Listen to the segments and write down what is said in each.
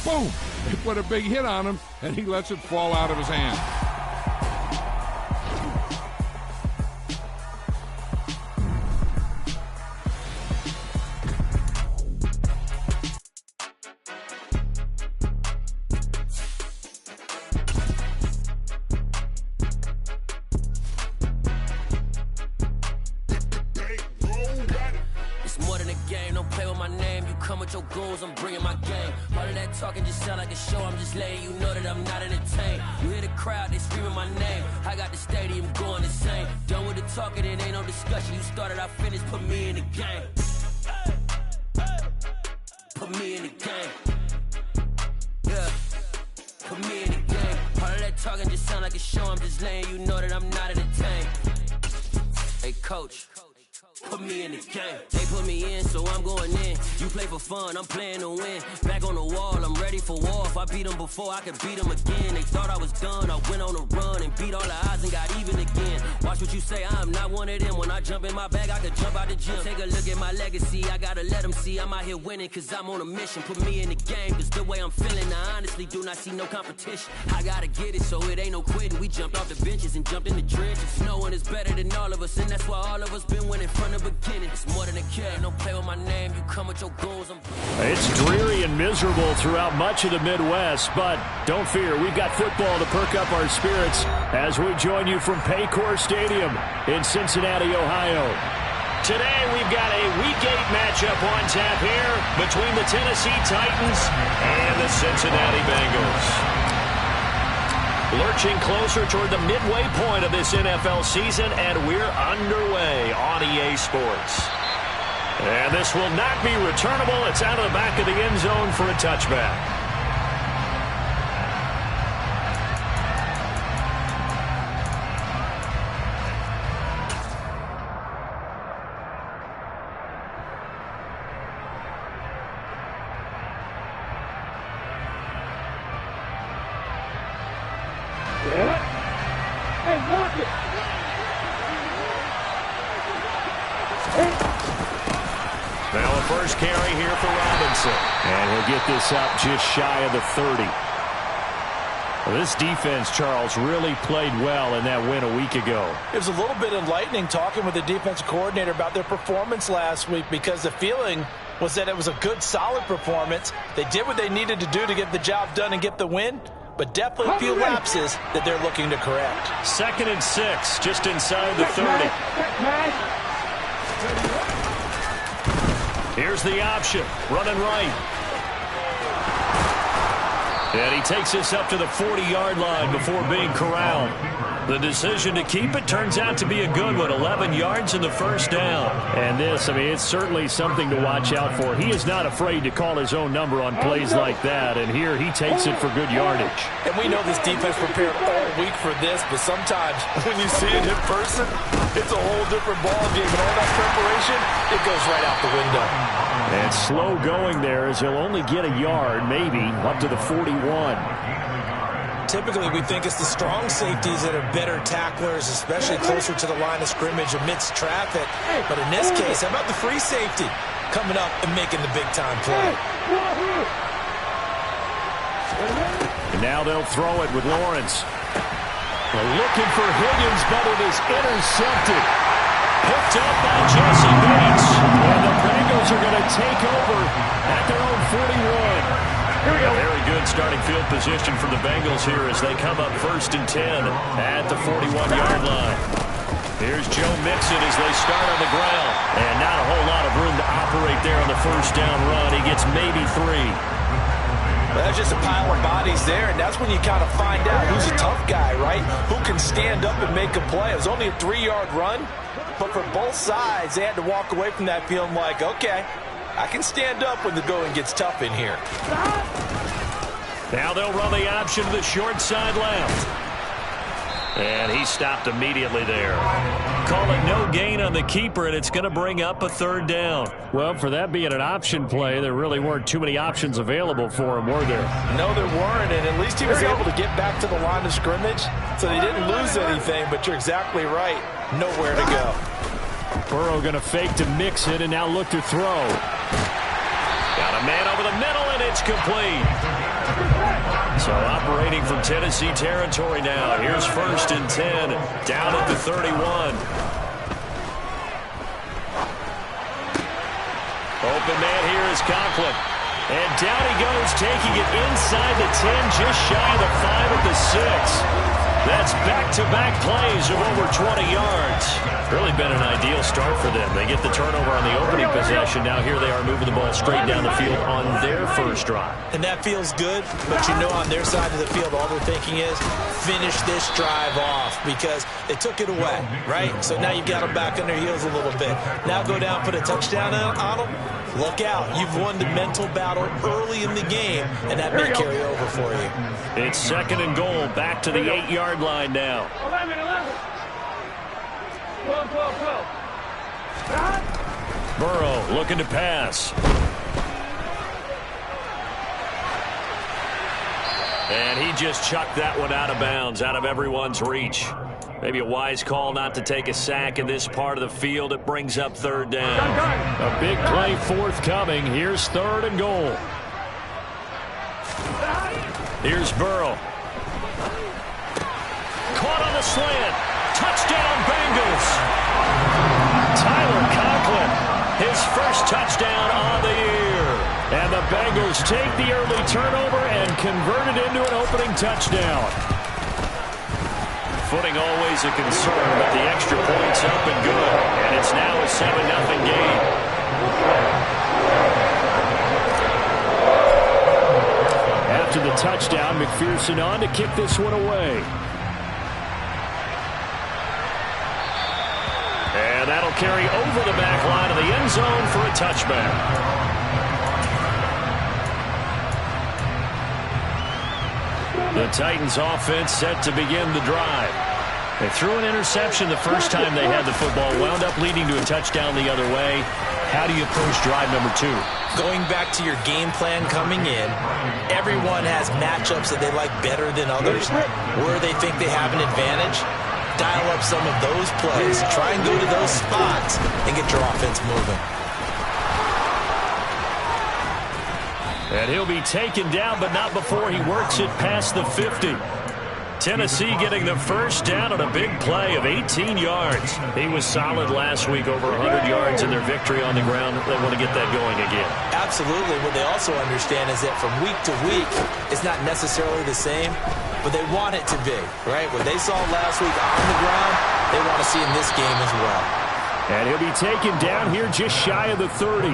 Boom! They put a big hit on him, and he lets it fall out of his hand. Your goals, I'm bringing my game. All of that talking just sound like a show. I'm just letting you know that I'm not entertained. You hear the crowd, they screaming my name. I got the stadium going insane. Done with the talking, it ain't no discussion. You started, I finished, put me in the game. Put me in the game. Yeah, put me in the game. All of that talking just sound like a show. I'm just letting you know that I'm not entertained. Hey, coach. Put me in the game. They put me in, so I'm going in. You play for fun, I'm playing to win. Back on the wall, I'm ready for war. If I beat them before, I could beat them again. They thought I was done, I went on a run and beat all the odds and got even again. Watch what you say, I'm not one of them. When I jump in my bag, I could jump out the gym. Take a look at my legacy, I gotta let them see I'm out here winning, cause I'm on a mission. Put me in the game, cause the way I'm feeling, I honestly do not see no competition. I gotta get it, so it ain't no quitting. We jumped off the benches and jumped in the trenches. No one is better than all of us, and that's why all of us been winning from the beginning. It's more than a game, don't play with my name. You come with your goals. It's dreary and miserable throughout much of the Midwest, but don't fear, we've got football to perk up our spirits as we join you from Paycor Stadium in Cincinnati, Ohio. Today we've got a Week 8 matchup on tap here between the Tennessee Titans and the Cincinnati Bengals. Lurching closer toward the midway point of this NFL season, and we're underway on EA Sports. And this will not be returnable. It's out of the back of the end zone for a touchback. Now the first carry here for Robinson. And he'll get this up just shy of the 30. Well, this defense, Charles, really played well in that win a week ago. It was a little bit enlightening talking with the defensive coordinator about their performance last week, because the feeling was that it was a good, solid performance. They did what they needed to do to get the job done and get the win, but definitely a few lapses that they're looking to correct. 2nd and 6, just inside the 30. Here's the option, running right. And he takes this up to the 40-yard line before being corralled. The decision to keep it turns out to be a good one, 11 yards in the first down. And this, I mean, it's certainly something to watch out for. He is not afraid to call his own number on plays like that, and here he takes it for good yardage. And we know this defense prepared all week for this, but sometimes when you see it in person, it's a whole different ballgame, and all that preparation, it goes right out the window. And slow going there as he'll only get a yard, maybe, up to the 41. Typically, we think it's the strong safeties that are better tacklers, especially closer to the line of scrimmage amidst traffic. But in this case, how about the free safety coming up and making the big-time play? And now they'll throw it with Lawrence. Looking for Higgins, but it is intercepted. Picked up by Jesse Bates. And the Bengals are going to take over at their own 41. Here we go. Very good starting field position for the Bengals here as they come up 1st and 10 at the 41-yard line. Here's Joe Mixon as they start on the ground. And not a whole lot of room to operate there on the first down run. He gets maybe 3. Well, that's just a pile of bodies there, and that's when you kind of find out who's a tough guy, right? Who can stand up and make a play. It was only a 3-yard run, but for both sides, they had to walk away from that feeling like, okay, I can stand up when the going gets tough in here. Now they'll run the option to the short side left. And he stopped immediately there. Call it no gain on the keeper, and it's going to bring up a 3rd down. Well, for that being an option play, there really weren't too many options available for him, were there? No, there weren't, and at least he was able to get back to the line of scrimmage, so they didn't lose anything, but you're exactly right. Nowhere to go. Burrow going to fake to mix it and now look to throw. Got a man over the middle, and it's complete. So operating from Tennessee territory now. Here's 1st and 10, down at the 31. Open man here is Conklin. And down he goes, taking it inside the 10, just shy of the 5 at the 6. That's back-to-back plays of over 20 yards. Really been an ideal start for them. They get the turnover on the opening possession. Now here they are moving the ball straight down the field on their first drive. And that feels good, but you know on their side of the field all they're thinking is finish this drive off because they took it away, right? So now you've got them back on their heels a little bit. Now go down, put a touchdown on them. Look out. You've won the mental battle early in the game, and that may carry over for you. It's 2nd and goal, back to the 8-yard line now. 11. Go. Burrow looking to pass. And he just chucked that one out of bounds, out of everyone's reach. Maybe a wise call not to take a sack in this part of the field. It brings up 3rd down. A big play forthcoming. Here's 3rd and goal. Here's Burrow. Caught on the slant. Touchdown, Bengals. Tyler Conklin, his first touchdown on the year. And the Bengals take the early turnover and convert it into an opening touchdown. Footing always a concern, but the extra point's up and good. And it's now a 7-0 game. After the touchdown, McPherson on to kick this one away. And that'll carry over the back line of the end zone for a touchback. The Titans offense set to begin the drive. They threw an interception the first time they had the football, wound up leading to a touchdown the other way. How do you approach drive number 2? Going back to your game plan coming in, everyone has matchups that they like better than others, where they think they have an advantage. Dial up some of those plays. Try and go to those spots and get your offense moving. And he'll be taken down, but not before he works it past the 50. Tennessee getting the first down on a big play of 18 yards. He was solid last week, over 100 yards in their victory on the ground. They want to get that going again. Absolutely. What they also understand is that from week to week, it's not necessarily the same, but they want it to be, right? What they saw last week on the ground, they want to see in this game as well. And he'll be taken down here just shy of the 30.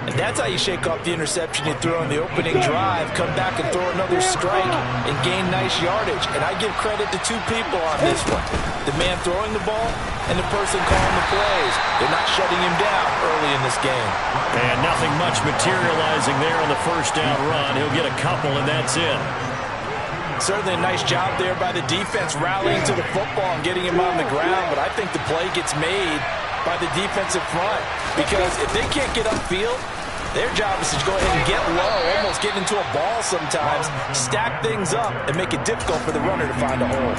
And that's how you shake off the interception you threw on the opening drive, come back and throw another strike and gain nice yardage. And I give credit to 2 people on this one. The man throwing the ball and the person calling the plays. They're not shutting him down early in this game. And nothing much materializing there on the first down run. He'll get a couple, and that's it. Certainly a nice job there by the defense rallying to the football and getting him on the ground. But I think the play gets made by the defensive front, because if they can't get upfield, their job is to go ahead and get low, almost get into a ball sometimes, stack things up, and make it difficult for the runner to find a hole.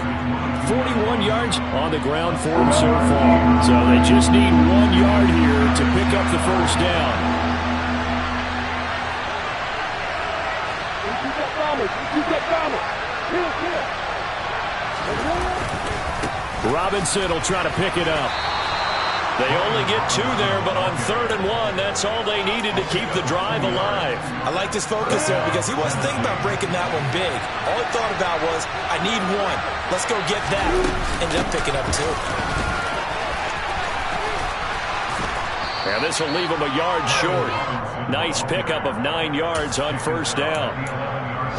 41 yards on the ground for him so far. So they just need 1 yard here to pick up the first down. Robinson will try to pick it up. They only get 2 there, but on 3rd and 1, that's all they needed to keep the drive alive. I like his focus there because he wasn't thinking about breaking that one big. All he thought about was, I need 1. Let's go get that. Ended up picking up 2. And this will leave him a yard short. Nice pickup of 9 yards on first down.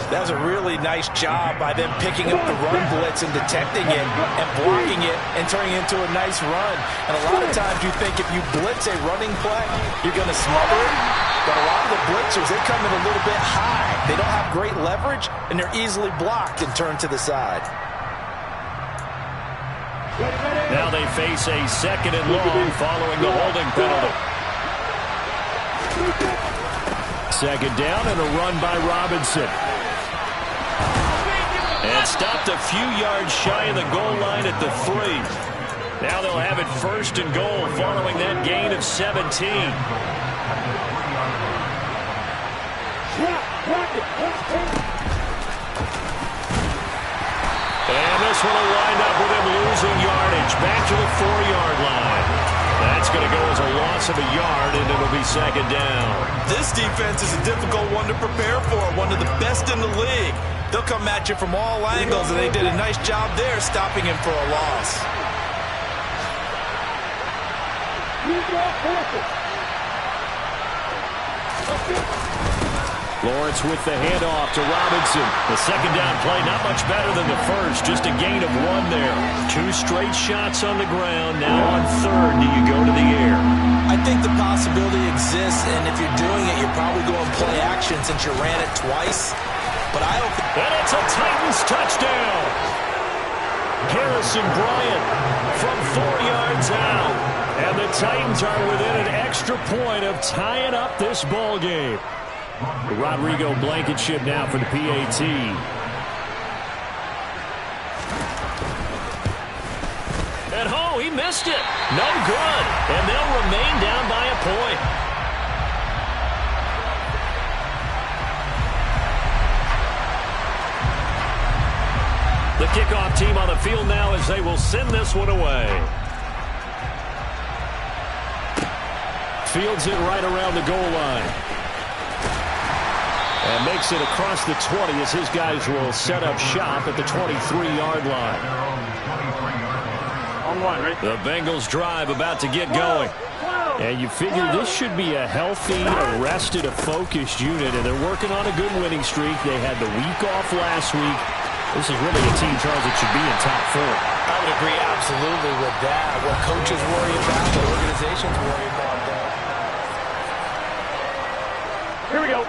That was a really nice job by them picking up the run blitz and detecting it and blocking it and turning it into a nice run. And a lot of times you think if you blitz a running play, you're going to smother it. But a lot of the blitzers, they come in a little bit high. They don't have great leverage, and they're easily blocked and turned to the side. Now they face a 2nd and long following the holding penalty. 2nd down and a run by Robinson. And stopped a few yards shy of the goal line at the 3. Now they'll have it 1st and goal following that gain of 17. And this one will wind up with him losing yardage back to the 4-yard line. That's going to go as a loss of a yard, and it'll be second down. This defense is a difficult one to prepare for, one of the best in the league. They'll come at you from all angles, and they did a nice job there stopping him for a loss. Lawrence with the handoff to Robinson. The second down play, not much better than the first, just a gain of 1 there. 2 straight shots on the ground. Now on third, do you go to the air? I think the possibility exists, and if you're doing it, you're probably going play action since you ran it twice. But I don't think... And it's a Titans touchdown. Harrison Bryant from 4 yards out. And the Titans are within an extra point of tying up this ball game. Rodrigo Blankenship now for the PAT. And he missed it. No good. And they'll remain down by a point. The kickoff team on the field now as they will send this one away. Fields it right around the goal line. And makes it across the 20 as his guys will set up shop at the 23-yard line. The Bengals drive about to get going. And you figure this should be a healthy, arrested, a focused unit. And they're working on a good winning streak. They had the week off last week. This is really a team, Charles, that should be in top 4. I would agree absolutely with that. What coaches worry about, what organizations worry about that. Here we go.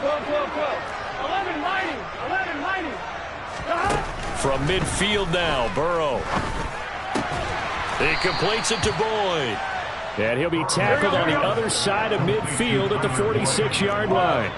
11-90. From midfield now, Burrow. He completes it to Boyd. And he'll be tackled on the other side of midfield at the 46-yard line.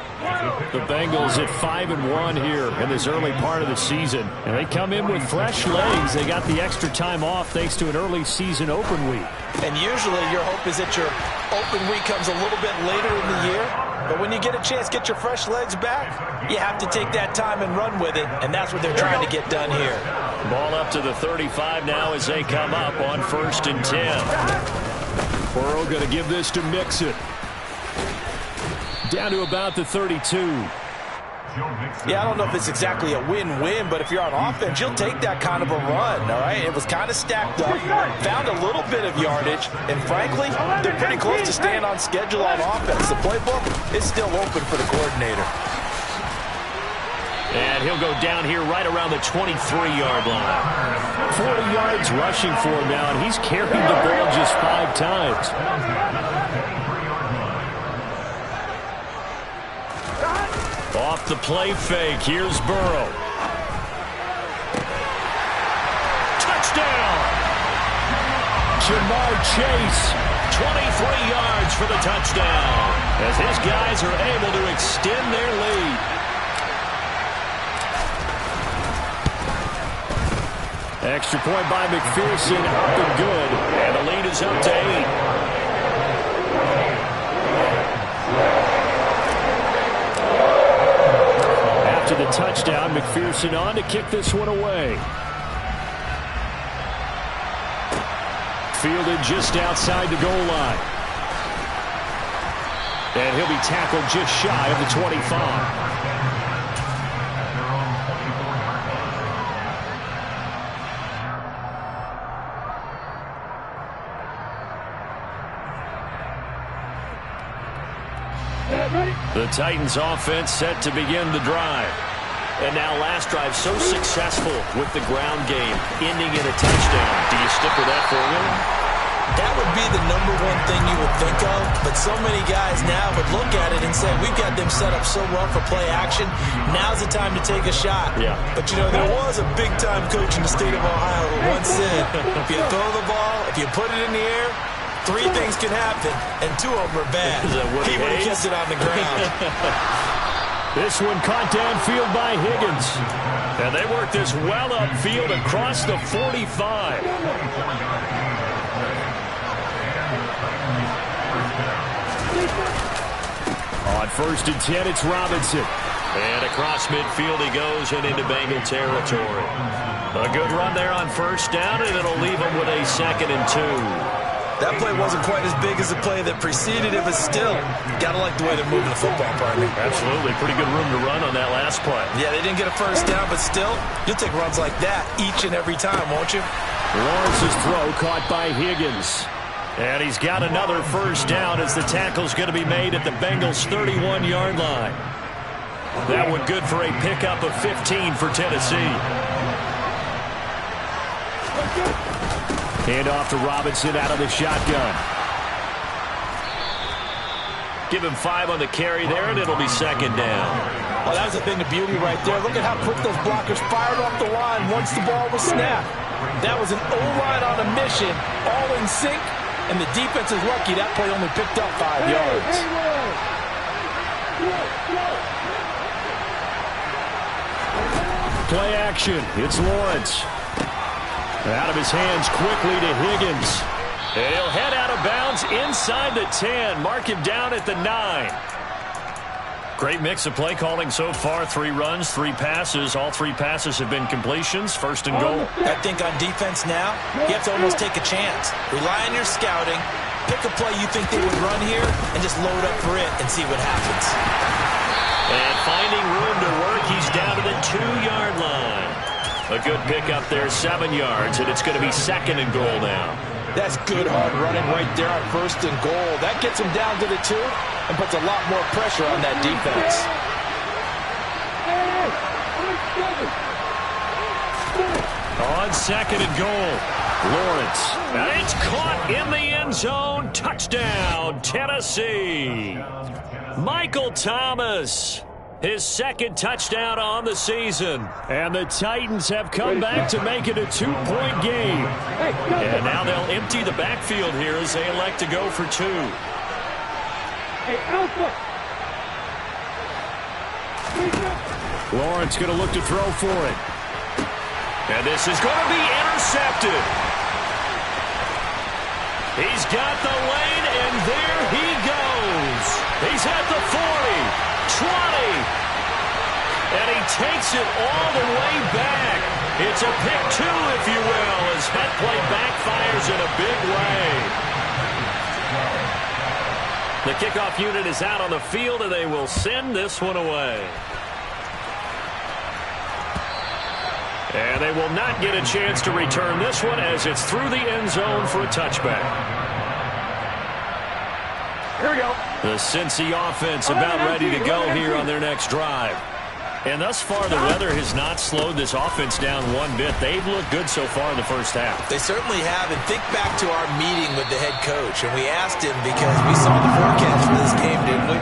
The Bengals at 5-1 here in this early part of the season. And they come in with fresh legs. They got the extra time off thanks to an early season open week. And usually your hope is that your open week comes a little bit later in the year. But when you get a chance to get your fresh legs back, you have to take that time and run with it. And that's what they're trying to get done here. Ball up to the 35 now as they come up on 1st and 10. Burrow going to give this to Mixon. Down to about the 32. Yeah, I don't know if it's exactly a win-win, but if you're on offense, you'll take that kind of a run, all right? It was kind of stacked up, found a little bit of yardage, and frankly, they're pretty close to staying on schedule on offense. The playbook is still open for the coordinator. And he'll go down here right around the 23-yard line. 40 yards rushing for him now, and he's carried the ball just 5 times. Off the play fake, here's Burrow. Touchdown! Jamar Chase, 23 yards for the touchdown, as his guys are able to extend their lead. Extra point by McPherson, up and good, and the lead is up to 8. After the touchdown, McPherson on to kick this one away. Fielded just outside the goal line. And he'll be tackled just shy of the 25. The Titans offense set to begin the drive. And now last drive so successful with the ground game, ending in a touchdown. Do you stick with that formula? That would be the #1 thing you would think of, but so many guys now would look at it and say, we've got them set up so well for play action, now's the time to take a shot. Yeah. But, you know, there was a big-time coach in the state of Ohio who once said, if you throw the ball, if you put it in the air, 3 things can happen, and 2 of them are bad. He would have kept it on the ground. This one caught downfield by Higgins. And they work this well upfield across the 45. On first and 10, it's Robinson. And across midfield he goes and into Bengal territory. A good run there on first down, and it'll leave him with a 2nd and 2. That play wasn't quite as big as the play that preceded it, but still, gotta like the way they're moving the football, partner. Absolutely. Pretty good room to run on that last play. Yeah, they didn't get a first down, but still, you'll take runs like that each and every time, won't you? Lawrence's throw caught by Higgins. And he's got another first down as the tackle's going to be made at the Bengals' 31-yard line. That one good for a pickup of 15 for Tennessee. Hand off to Robinson out of the shotgun. Give him 5 on the carry there, and it'll be 2nd down. Well, that was a thing of beauty right there. Look at how quick those blockers fired off the line once the ball was snapped. That was an O-line on a mission, all in sync, and the defense is lucky that play only picked up 5 yards. Play action. It's Lawrence. Out of his hands quickly to Higgins. And he'll head out of bounds inside the 10. Mark him down at the 9. Great mix of play calling so far. 3 runs, 3 passes. All 3 passes have been completions. 1st and goal. I think on defense now, you have to almost take a chance. Rely on your scouting. Pick a play you think they would run here and just load up for it and see what happens. And finding room to work, he's down to the 2-yard line. A good pickup there, 7 yards, and it's going to be 2nd and goal now. That's good hard running right there on 1st and goal. That gets him down to the 2 and puts a lot more pressure on that defense. On 2nd and goal, Lawrence. And it's caught in the end zone. Touchdown, Tennessee. Michael Thomas. His 2nd touchdown on the season. And the Titans have come back to make it a 2-point game. And now they'll empty the backfield here as they elect to go for 2. Lawrence going to look to throw for it. And this is going to be intercepted. He's got the lane, and there he goes. He's at the 40. 20, and he takes it all the way back. It's a pick 2, if you will, as that play backfires in a big way. The kickoff unit is out on the field, and they will send this one away. And they will not get a chance to return this one as it's through the end zone for a touchback. Here we go. The Cincy offense about ready to go here on their next drive. And thus far, the weather has not slowed this offense down one bit. They've looked good so far in the first half. They certainly have. And think back to our meeting with the head coach. And we asked him because we saw the forecast for this game, didn't we?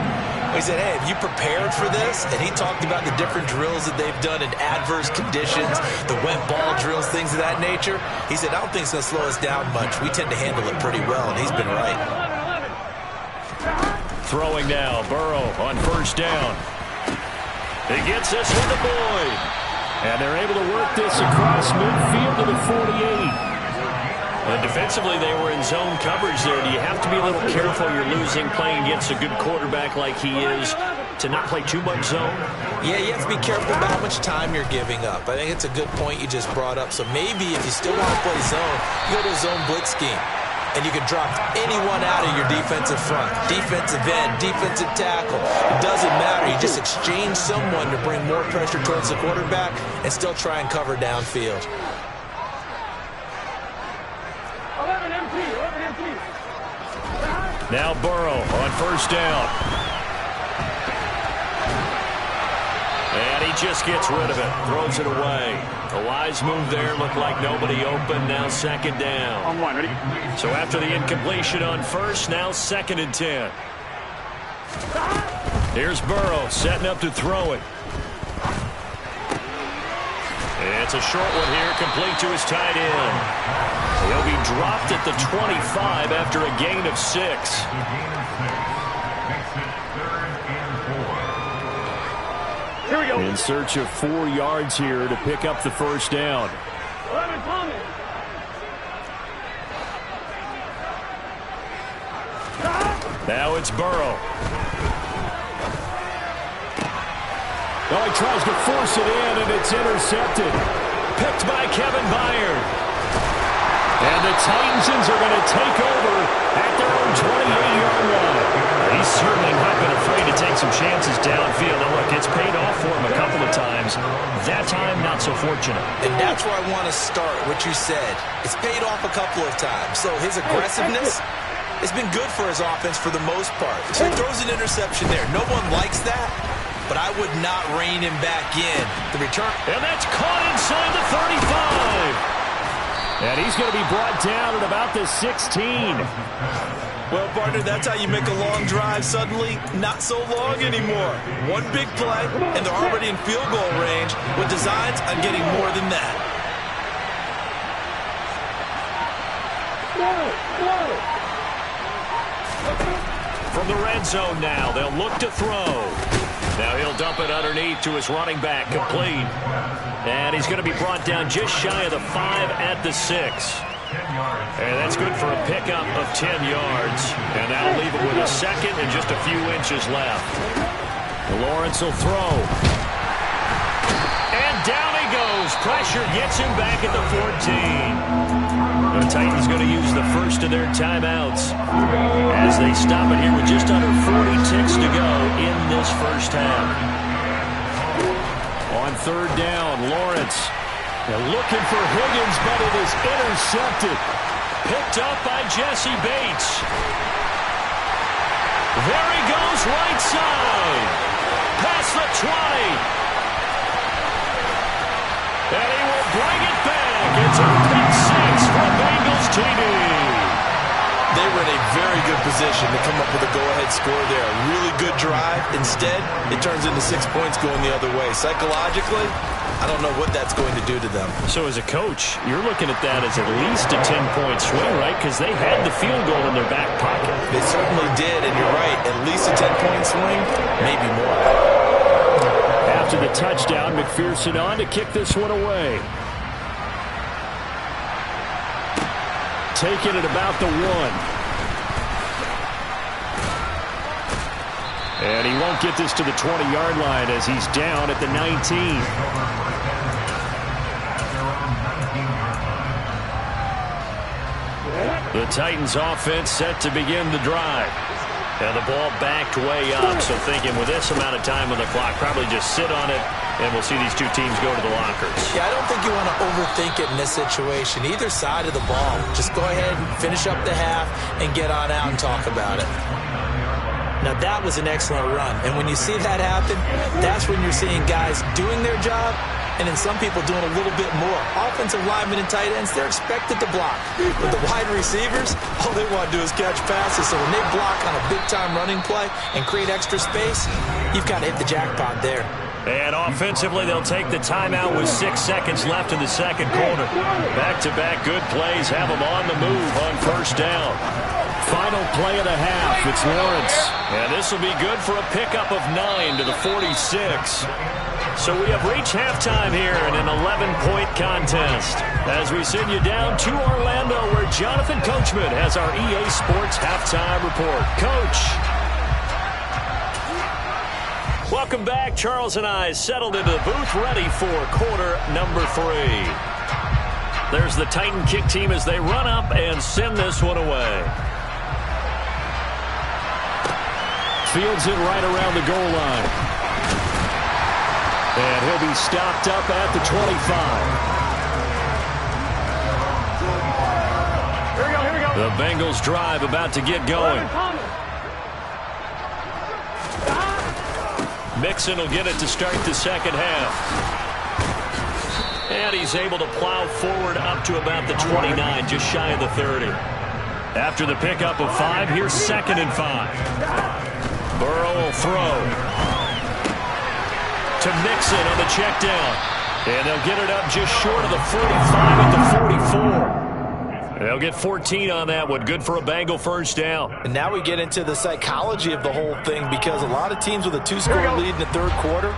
We said, hey, have you prepared for this? And he talked about the different drills that they've done in adverse conditions, the wet ball drills, things of that nature. He said, I don't think it's going to slow us down much. We tend to handle it pretty well, and he's been right. Throwing now, Burrow on first down. He gets this with the Boyd. And they're able to work this across midfield to the 48. And defensively, they were in zone coverage there. Do you have to be a little careful you're losing playing against a good quarterback like he is to not play too much zone? Yeah, you have to be careful about how much time you're giving up. I think it's a good point you just brought up. So maybe if you still want to play zone, you go to a zone blitz scheme. And you can drop anyone out of your defensive front, defensive end, defensive tackle. It doesn't matter. You just exchange someone to bring more pressure towards the quarterback and still try and cover downfield. 11 empty. Now Burrow on first down. And he just gets rid of it, throws it away. A wise move there, looked like nobody open, now 2nd down. On one, ready? So after the incompletion on first, now 2nd and 10. Here's Burrow setting up to throw it. It's a short one here, complete to his tight end. He'll be dropped at the 25 after a gain of 6. Here we go. In search of 4 yards here to pick up the first down. 11 coming. Now it's Burrow. Oh, he tries to force it in, and it's intercepted. Picked by Kevin Byard. And the Titans are going to take over at their own 28-yard line. He's certainly not been afraid to take some chances downfield. And look, it's paid off for him a couple of times. That time, not so fortunate. And that's where I want to start, what you said. It's paid off a couple of times. So his aggressiveness has been good for his offense for the most part. So he throws an interception there. No one likes that, but I would not rein him back in. The return. And that's caught inside the 35. And he's going to be brought down at about the 16. Well, partner, that's how you make a long drive suddenly not so long anymore. One big play, and they're already in field goal range with designs on getting more than that. From the red zone now, they'll look to throw. Now he'll dump it underneath to his running back, complete. And he's going to be brought down just shy of the 5 at the 6. And that's good for a pickup of 10 yards. And that'll leave it with a second and just a few inches left. Lawrence will throw. And down he goes. Pressure gets him back at the 14. The Titans going to use the first of their timeouts as they stop it here with just under 40 ticks to go in this first half. On third down, Lawrence. They're looking for Higgins, but it is intercepted. Picked up by Jesse Bates. There he goes, right side. Past the 20. And he will bring it back. It's a pick six for Bengals TD. They were in a very good position to come up with a go-ahead score there. A really good drive. Instead, it turns into 6 points going the other way. Psychologically, I don't know what that's going to do to them. So as a coach, you're looking at that as at least a 10-point swing, right? Because they had the field goal in their back pocket. They certainly did, and you're right. At least a 10-point swing, maybe more. After the touchdown, McPherson on to kick this one away. Taking it about the 1. And he won't get this to the 20-yard line as he's down at the 19. The Titans offense set to begin the drive. And the ball backed way up, so thinking with this amount of time on the clock, probably just sit on it, and we'll see these two teams go to the lockers. Yeah, I don't think you want to overthink it in this situation. Either side of the ball. Just go ahead and finish up the half and get on out and talk about it. Now, that was an excellent run. And when you see that happen, that's when you're seeing guys doing their job and then some people doing a little bit more. Offensive linemen and tight ends, they're expected to block. But the wide receivers, all they want to do is catch passes. So when they block on a big-time running play and create extra space, you've got to hit the jackpot there. And offensively, they'll take the timeout with 6 seconds left in the second quarter. Back-to-back good plays have them on the move on first down. Final play of the half. It's Lawrence. And this will be good for a pickup of 9 to the 46. So we have reached halftime here in an 11-point contest as we send you down to Orlando where Jonathan Coachman has our EA Sports halftime report. Coach. Welcome back. Charles and I settled into the booth ready for quarter number 3. There's the Titan kick team as they run up and send this one away. Fields it right around the goal line. And he'll be stopped up at the 25. Here we go. The Bengals drive about to get going. Mixon will get it to start the second half. And he's able to plow forward up to about the 29, just shy of the 30. After the pickup of 5, here's 2nd and 5. Burrow will throw to Mixon on the check down. And they'll get it up just short of the 45 at the 44. They'll get 14 on that one. Good for a Bengal first down. And now we get into the psychology of the whole thing, because a lot of teams with a 2-score lead in the third quarter,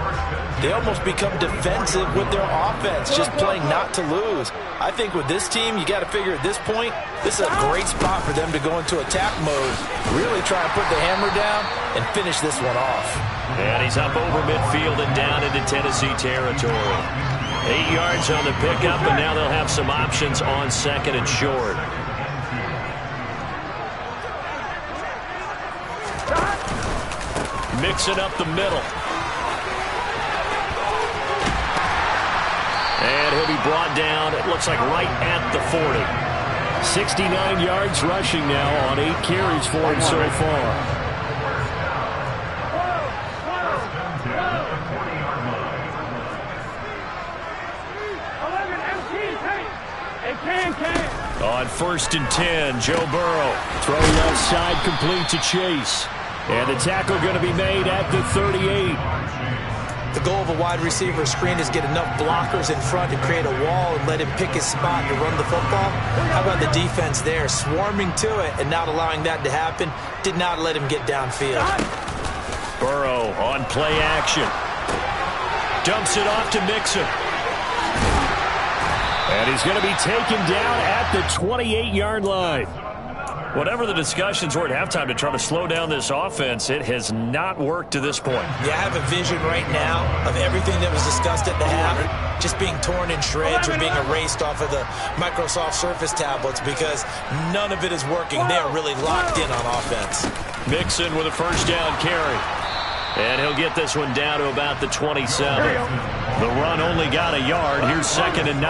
they almost become defensive with their offense, just playing not to lose. I think with this team, you got to figure at this point, this is a great spot for them to go into attack mode, really try and put the hammer down and finish this one off. And he's up over midfield and down into Tennessee territory. 8 yards on the pickup, and now they'll have some options on second and short. Mixing up the middle. And he'll be brought down, it looks like right at the 40. 69 yards rushing now on 8 carries for him so far. On 1st and 10, Joe Burrow. Throw left side, complete to Chase. And the tackle going to be made at the 38. The goal of a wide receiver screen is get enough blockers in front to create a wall and let him pick his spot to run the football. How about the defense there, swarming to it and not allowing that to happen? Did not let him get downfield. Burrow on play action. Dumps it off to Mixon. And he's going to be taken down at the 28-yard line. Whatever the discussions were at halftime to try to slow down this offense, it has not worked to this point. Yeah, I have a vision right now of everything that was discussed at the half just being torn in shreds or being erased off of the Microsoft Surface tablets, because none of it is working. They are really locked in on offense. Mixon with a first down carry. And he'll get this one down to about the 27. The run only got a yard. Here's 2nd and 9.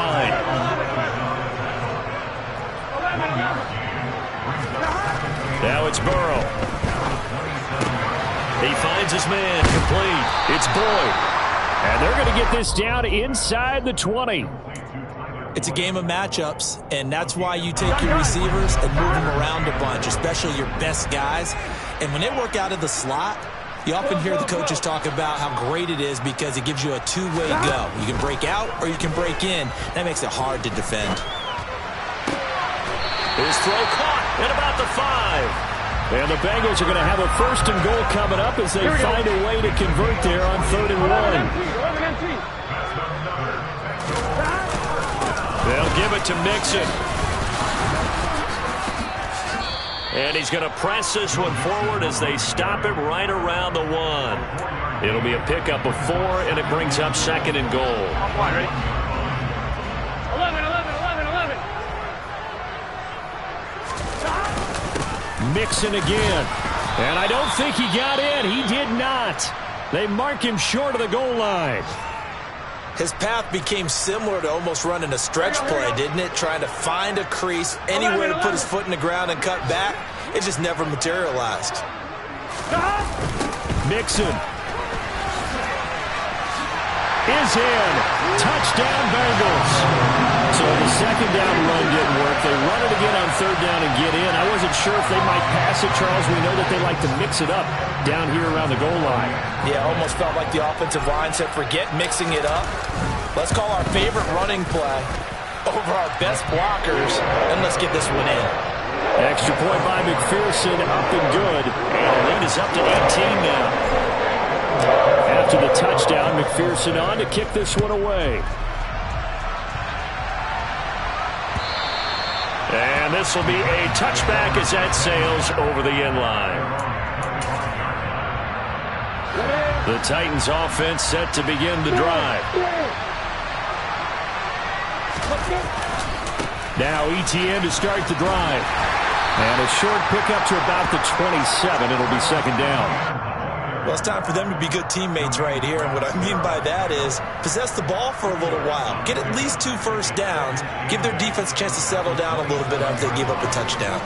Now it's Burrow. He finds his man, complete. It's Boyd. And they're going to get this down inside the 20. It's a game of matchups, and that's why you take your receivers and move them around a bunch, especially your best guys. And when they work out of the slot, you often hear the coaches talk about how great it is because it gives you a two-way go. You can break out or you can break in. That makes it hard to defend. His throw caught at about the 5. And the Bengals are going to have a 1st and goal coming up as they find a way to convert there on 3rd and 1. They'll give it to Mixon. And he's going to press this one forward as they stop him right around the 1. It'll be a pickup of 4, and it brings up 2nd and goal. 11. Mixon again. And I don't think he got in. He did not. They mark him short of the goal line. His path became similar to almost running a stretch play, didn't it? Trying to find a crease, anywhere to put his foot in the ground and cut back. It just never materialized. Mixon is in. Touchdown, Bengals. So the 2nd down run didn't work. They run it again on 3rd down and get in. I wasn't sure if they might pass it, Charles. We know that they like to mix it up down here around the goal line. Yeah, almost felt like the offensive line said, forget mixing it up. Let's call our favorite running play over our best blockers, and let's get this one in. Extra point by McPherson, up and good. And the lead is up to 18 now. After the touchdown, McPherson on to kick this one away. And this will be a touchback as that sails over the end line. The Titans offense set to begin the drive. Now ETN to start the drive. And a short pickup to about the 27. It'll be 2nd down. Well, it's time for them to be good teammates right here. And what I mean by that is possess the ball for a little while. Get at least 2 first downs. Give their defense a chance to settle down a little bit after they give up a touchdown.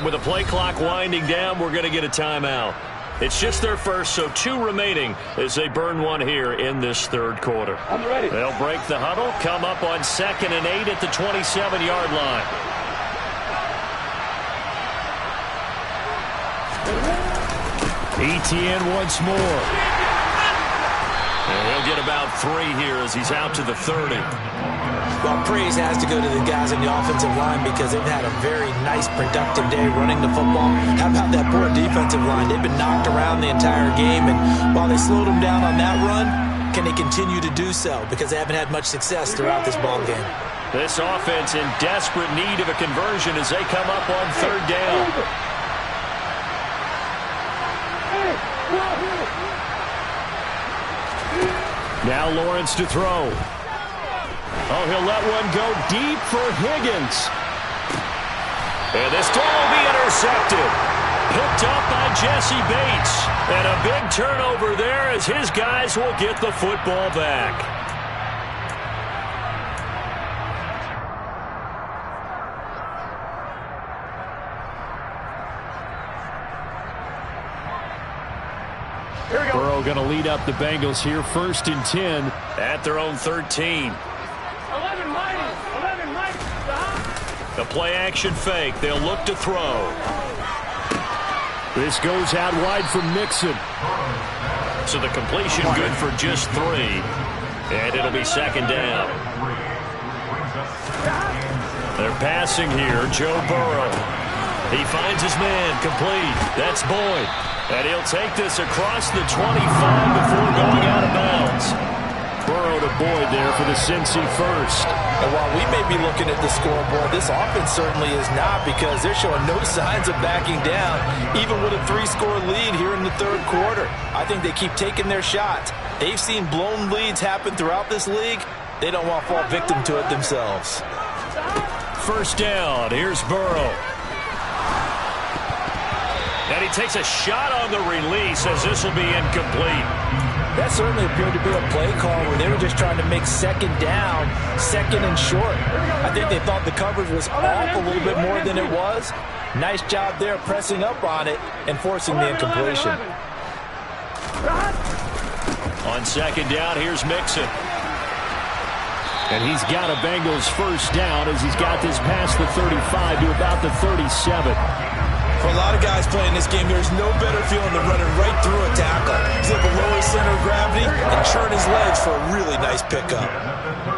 And with the play clock winding down, we're going to get a timeout. It's just their first, so 2 remaining as they burn one here in this third quarter. I'm ready. They'll break the huddle, come up on 2nd and 8 at the 27-yard line. Etienne once more. And he'll get about 3 here as he's out to the 30. Well, praise has to go to the guys in the offensive line because they've had a very nice, productive day running the football. How about that poor defensive line? They've been knocked around the entire game, and while they slowed them down on that run, can they continue to do so? Because they haven't had much success throughout this ball game. This offense in desperate need of a conversion as they come up on 3rd down. Now Lawrence to throw. Oh, he'll let one go deep for Higgins. And this throw will be intercepted. Picked up by Jesse Bates. And a big turnover there as his guys will get the football back. Burrow going to lead up the Bengals here, 1st and 10 at their own 13. The play-action fake. They'll look to throw. This goes out wide for Mixon. So the completion good for just 3. And it'll be 2nd down. They're passing here. Joe Burrow. He finds his man complete. That's Boyd. And he'll take this across the 25 before going out of bounds. Burrow to Boyd there for the Cincy first. And while we may be looking at the scoreboard, this offense certainly is not, because they're showing no signs of backing down, even with a 3-score lead here in the 3rd quarter. I think they keep taking their shots. They've seen blown leads happen throughout this league. They don't want to fall victim to it themselves. 1st down. Here's Burrow. And he takes a shot on the release as this will be incomplete. That certainly appeared to be a play call where they were just trying to make 2nd down, 2nd and short. I think they thought the coverage was off a little bit more than it was. Nice job there pressing up on it and forcing the incompletion. On 2nd down, here's Mixon. And he's got a Bengals 1st down as he's got this past the 35 to about the 37. For a lot of guys playing this game, there's no better feeling than running right through a tackle. He's able to lower his center of gravity and churn his legs for a really nice pickup.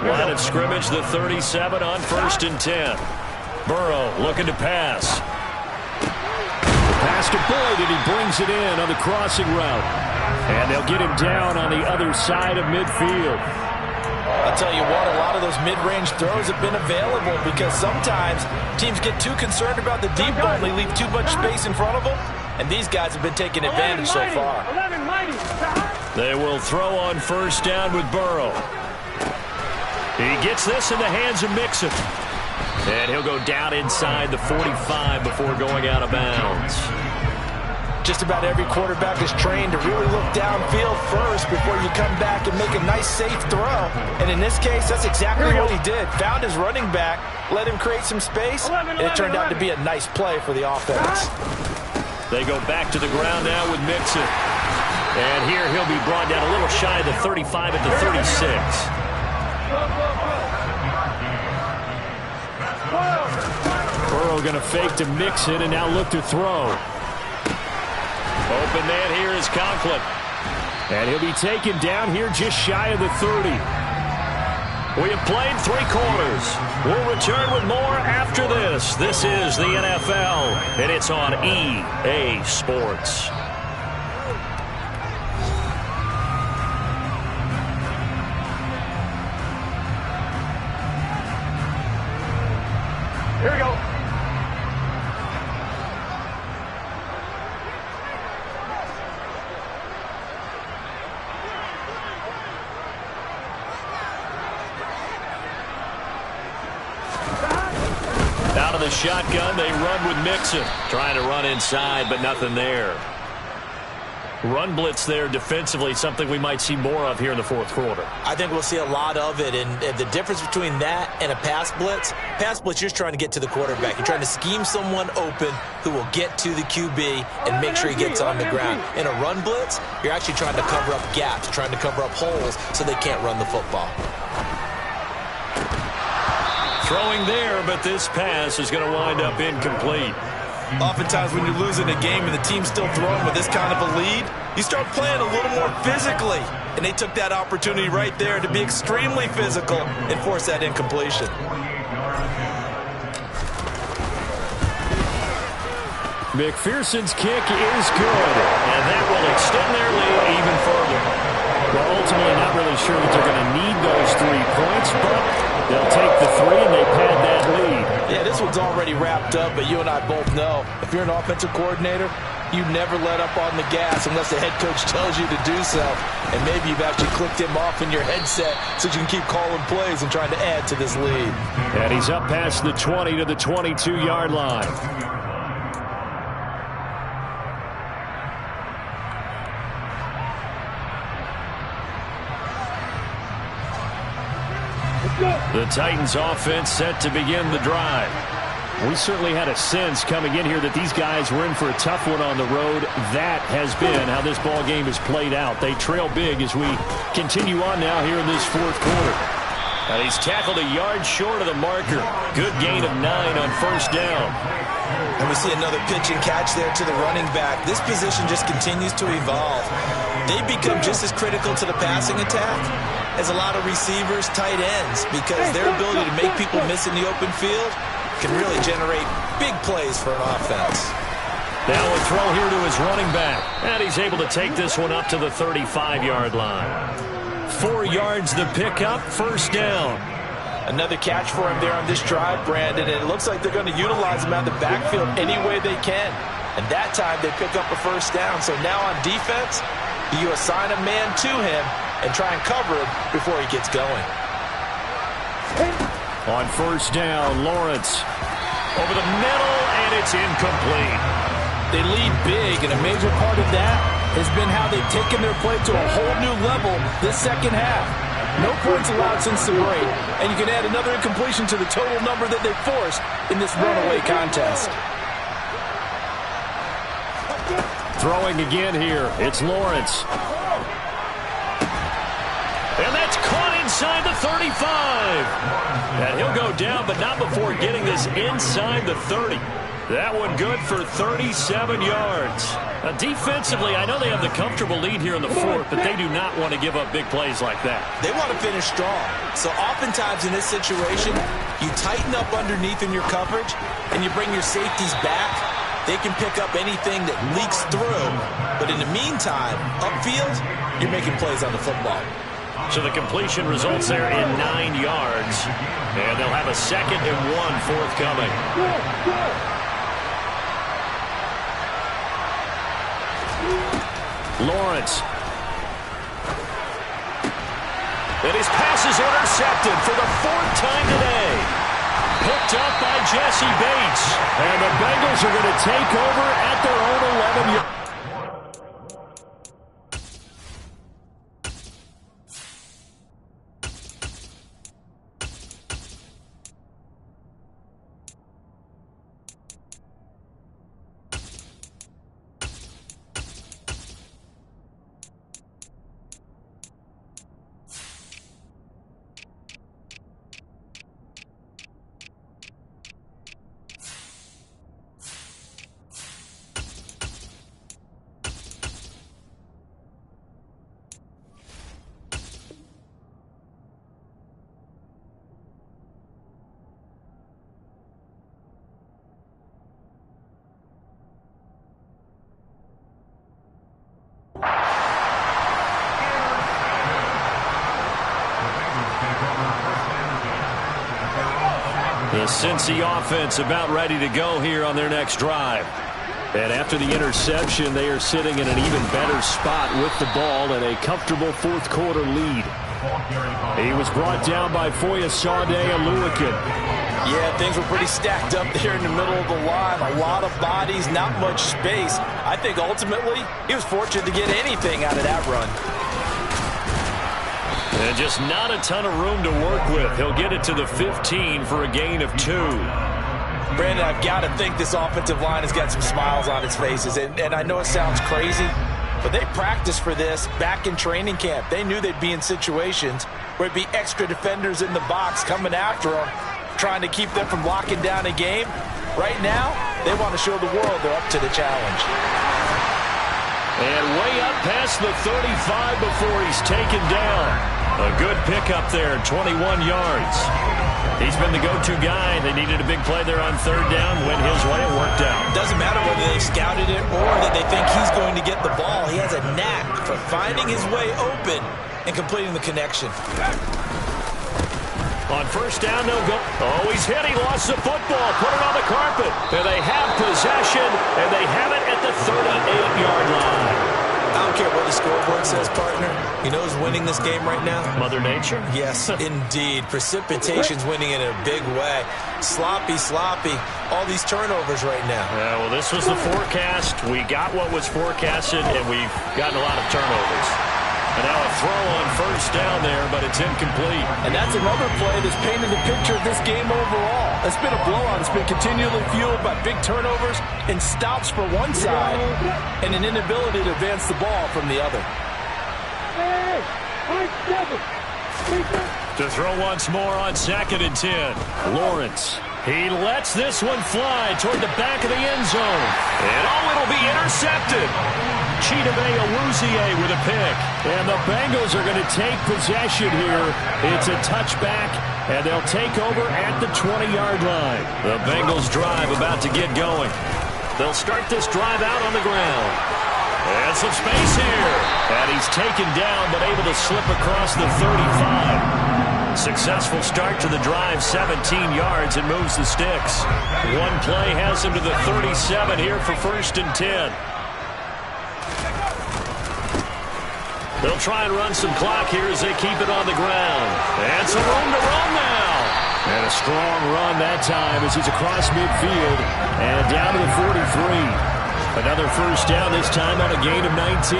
Line of scrimmage, the 37 on 1st and 10. Burrow looking to pass. The pass to Boyd, and he brings it in on the crossing route. And they'll get him down on the other side of midfield. I'll tell you what, a lot of those mid-range throws have been available because sometimes teams get too concerned about the deep ball and they leave too much space in front of them, and these guys have been taking advantage so far. They will throw on 1st down with Burrow. He gets this in the hands of Mixon. And he'll go down inside the 45 before going out of bounds. Just about every quarterback is trained to really look downfield first before you come back and make a nice, safe throw. And in this case, that's exactly what he did. Found his running back, let him create some space, and it turned out to be a nice play for the offense. They go back to the ground now with Mixon. And here he'll be brought down a little shy of the 35 at the 36. Burrow going to fake to Mixon and now look to throw. Open man here is Conklin. And he'll be taken down here just shy of the 30. We have played 3 quarters. We'll return with more after this. This is the NFL, and it's on EA Sports. Here we go. Out of the shotgun, they run with Mixon. Trying to run inside, but nothing there. Run blitz there defensively, something we might see more of here in the fourth quarter. I think we'll see a lot of it, and the difference between that and a pass blitz, you're just trying to get to the quarterback. You're trying to scheme someone open who will get to the QB and make sure he gets on the ground. In a run blitz, you're actually trying to cover up gaps, trying to cover up holes so they can't run the football. Throwing there, but this pass is going to wind up incomplete. Oftentimes when you're losing a game and the team's still throwing with this kind of a lead, you start playing a little more physically. And they took that opportunity right there to be extremely physical and force that incompletion. McPherson's kick is good, and that will extend their lead even further. Well, ultimately not really sure that they're going to need those 3 points, but they'll take the 3 and they pad that lead. Yeah, this one's already wrapped up, but you and I both know if you're an offensive coordinator, you never let up on the gas unless the head coach tells you to do so. And maybe you've actually clicked him off in your headset so you can keep calling plays and trying to add to this lead. And he's up past the 20 to the 22-yard line. The Titans offense set to begin the drive. We certainly had a sense coming in here that these guys were in for a tough one on the road. That has been how this ball game has played out. They trail big as we continue on now here in this fourth quarter. And he's tackled a yard short of the marker. Good gain of 9 on first down. And we see another pitch and catch there to the running back. This position just continues to evolve. They become just as critical to the passing attack as a lot of receivers, tight ends, because their ability to make people miss in the open field can really generate big plays for an offense. Now a throw here to his running back, and he's able to take this one up to the 35-yard line. 4 yards the pickup, first down. Another catch for him there on this drive, Brandon, and it looks like they're going to utilize him out of the backfield any way they can. And that time they pick up a first down. So now on defense, you assign a man to him and try and cover him before he gets going. On first down, Lawrence over the middle, and it's incomplete. They lead big, and a major part of that has been how they've taken their play to a whole new level this second half. No points allowed since the break, and you can add another incompletion to the total number that they forced in this runaway contest. Throwing again here, it's Lawrence. And that's caught inside the 35. And he'll go down, but not before getting this inside the 30. That one good for 37 yards. Now, defensively, I know they have the comfortable lead here in the fourth, but they do not want to give up big plays like that. They want to finish strong. So oftentimes in this situation, you tighten up underneath in your coverage, and you bring your safeties back. They can pick up anything that leaks through. But in the meantime, upfield, you're making plays on the football. So the completion results there in 9 yards. And they'll have a 2nd and 1 forthcoming. Lawrence. And his pass is intercepted for the 4th time today. Picked up by Jesse Bates. And the Bengals are going to take over at their own 11-yard. The Cincy offense about ready to go here on their next drive. And after the interception, they are sitting in an even better spot with the ball and a comfortable fourth quarter lead. He was brought down by Foyesade Oluokun. Yeah, things were pretty stacked up there in the middle of the line. A lot of bodies, not much space. I think ultimately he was fortunate to get anything out of that run. And just not a ton of room to work with. He'll get it to the 15 for a gain of 2. Brandon, I've got to think this offensive line has got some smiles on its faces. And I know it sounds crazy, but they practiced for this back in training camp. They knew they'd be in situations where it'd be extra defenders in the box coming after them, trying to keep them from locking down a game. Right now, they want to show the world they're up to the challenge. And way up past the 35 before he's taken down. A good pickup there, 21 yards. He's been the go-to guy. They needed a big play there on third down. Went his way, it worked out. Doesn't matter whether they scouted it or that they think he's going to get the ball. He has a knack for finding his way open and completing the connection. On first down, they'll go. Oh, he's hit. He lost the football. Put it on the carpet. And they have possession, and they have it at the 38-yard line. I don't care what the scoreboard says, partner. You know who's winning this game right now? Mother Nature? Yes, indeed. Precipitation's winning in a big way. Sloppy. All these turnovers right now. Yeah, well, this was the forecast. We got what was forecasted, and we've gotten a lot of turnovers. And now a throw on first down there, but it's incomplete. And that's another play that's painted the picture of this game overall. It's been a blowout. It's been continually fueled by big turnovers and stops for one side and an inability to advance the ball from the other. To throw once more on 2nd and 10. Lawrence. He lets this one fly toward the back of the end zone. And it'll be intercepted. Chidobe Awuzie with a pick. And the Bengals are going to take possession here. It's a touchback, and they'll take over at the 20-yard line. The Bengals drive about to get going. They'll start this drive out on the ground. And some space here. And he's taken down, but able to slip across the 35. Successful start to the drive, 17 yards, and moves the sticks. One play has him to the 37 here for 1st and 10. They'll try and run some clock here as they keep it on the ground. And some room to run now. And a strong run that time as he's across midfield and down to the 43. Another first down, this time on a gain of 19.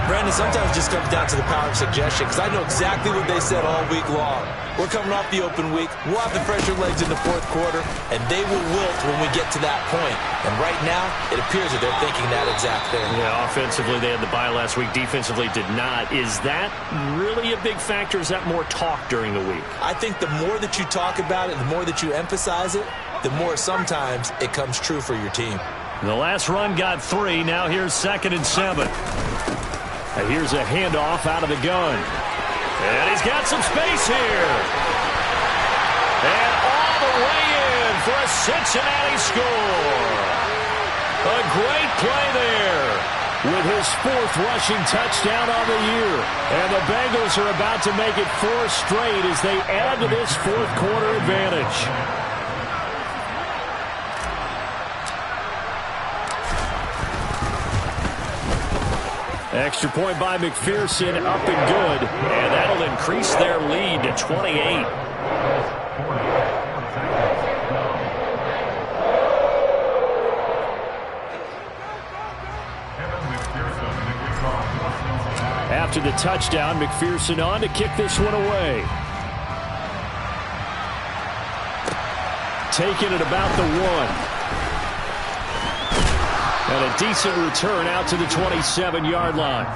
Brandon, sometimes it just comes down to the power of suggestion, because I know exactly what they said all week long. We're coming off the open week. We'll have the fresher legs in the 4th quarter, and they will wilt when we get to that point. And right now, it appears that they're thinking that exact thing. Yeah, offensively, they had the bye last week. Defensively, did not. Is that really a big factor? Is that more talk during the week? I think the more that you talk about it, the more that you emphasize it, the more sometimes it comes true for your team. The last run got 3. Now here's 2nd and 7. And here's a handoff out of the gun. And he's got some space here. And all the way in for a Cincinnati score. A great play there with his 4th rushing touchdown on the year. And the Bengals are about to make it 4 straight as they add to this 4th quarter advantage. Extra point by McPherson, up and good. And that'll increase their lead to 28. After the touchdown, McPherson on to kick this one away. Taking it about the 1. And a decent return out to the 27-yard line.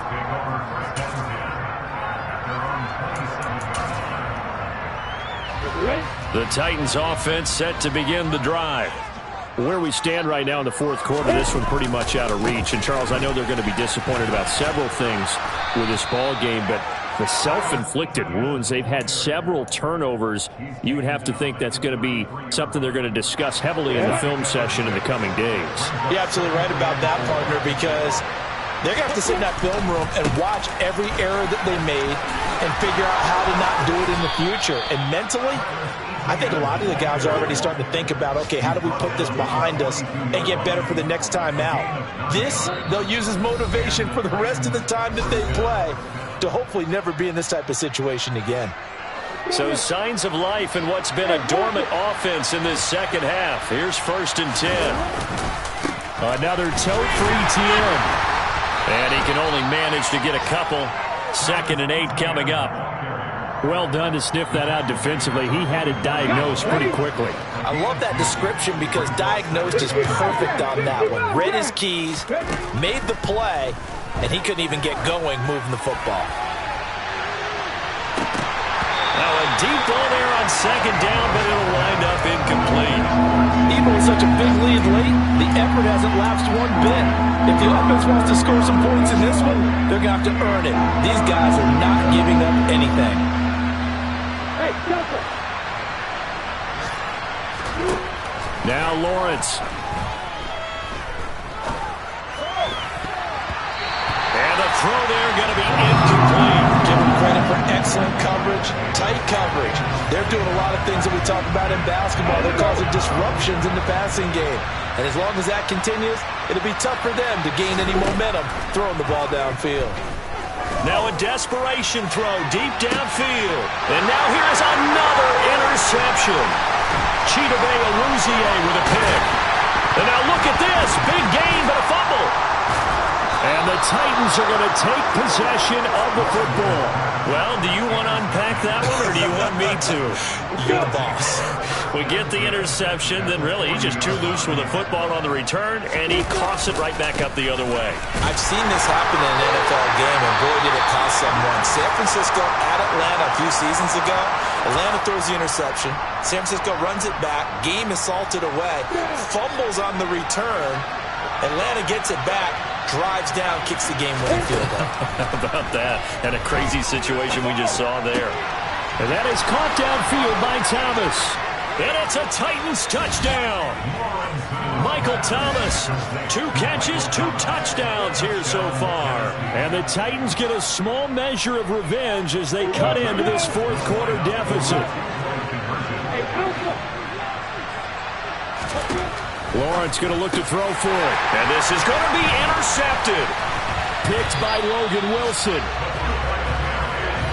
The Titans offense set to begin the drive. Where we stand right now in the 4th quarter, this one pretty much out of reach. And, Charles, I know they're going to be disappointed about several things with this ball game, but the self-inflicted wounds, they've had several turnovers. You would have to think that's going to be something they're going to discuss heavily in the film session in the coming days. You're absolutely right about that, partner, because they're going to have to sit in that film room and watch every error that they made and figure out how to not do it in the future. And mentally, I think a lot of the guys are already starting to think about, okay, how do we put this behind us and get better for the next time out? This, they'll use as motivation for the rest of the time that they play to hopefully never be in this type of situation again. So signs of life in what's been a dormant offense in this second half. Here's 1st and 10. Another tote-free TM. And he can only manage to get a couple. 2nd and 8 coming up. Well done to sniff that out defensively. He had it diagnosed pretty quickly. I love that description because diagnosed is perfect on that one. Read his keys, made the play, and he couldn't even get going moving the football. Now a deep ball there on 2nd down, but it'll wind up incomplete. Even with such a big lead late, the effort hasn't lapsed one bit. If the offense wants to score some points in this one, they're going to have to earn it. These guys are not giving up anything. Now Lawrence. And the throw there going to be incomplete. Give them credit for excellent coverage, tight coverage. They're doing a lot of things that we talk about in basketball. They're causing disruptions in the passing game. And as long as that continues, it'll be tough for them to gain any momentum throwing the ball downfield. Now a desperation throw deep downfield. And now here is another interception. Chidobe Awuzie with a pick. And now look at this. Big gain, but a fumble. And the Titans are going to take possession of the football. Well, do you want to unpack that one, or do you want me to? You're the boss. We get the interception, then really he's just too loose with the football on the return, and he coughs it right back up the other way. I've seen this happen in an NFL game, and boy, did it cost someone. San Francisco at Atlanta a few seasons ago. Atlanta throws the interception. San Francisco runs it back. Game is salted away. Fumbles on the return. Atlanta gets it back. Drives down, kicks the game-winning field goal. How about that? And a crazy situation we just saw there. And that is caught downfield by Thomas. And it's a Titans touchdown. Michael Thomas, 2 catches, 2 touchdowns here so far. And the Titans get a small measure of revenge as they cut into this 4th quarter deficit. Lawrence going to look to throw for it. And this is going to be intercepted. Picked by Logan Wilson.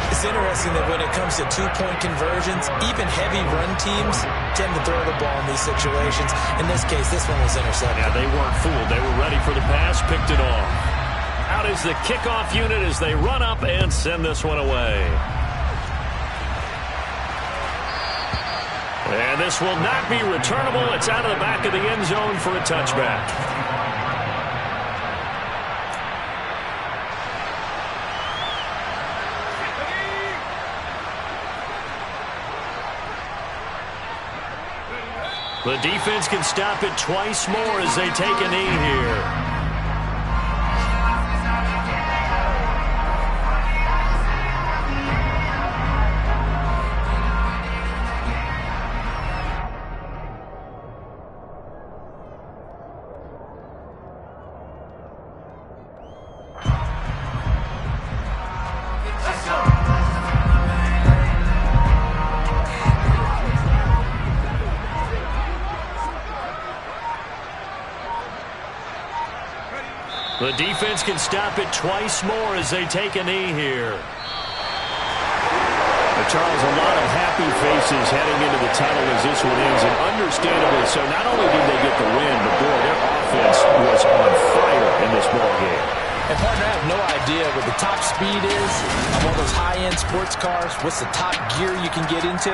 It's interesting that when it comes to 2-point conversions, even heavy run teams tend to throw the ball in these situations. In this case, this one was intercepted. Yeah, they weren't fooled. They were ready for the pass, picked it off. Out is the kickoff unit as they run up and send this one away. And this will not be returnable. It's out of the back of the end zone for a touchback. The defense can stop it twice more as they take a knee here. The defense can stop it twice more as they take a knee here. Charles, a lot of happy faces heading into the tunnel as this one ends, and understandably so. Not only did they get the win, but boy, their offense was on fire in this ball game. And partner, I have no idea what the top speed is on one of those high-end sports cars. What's the top gear you can get into?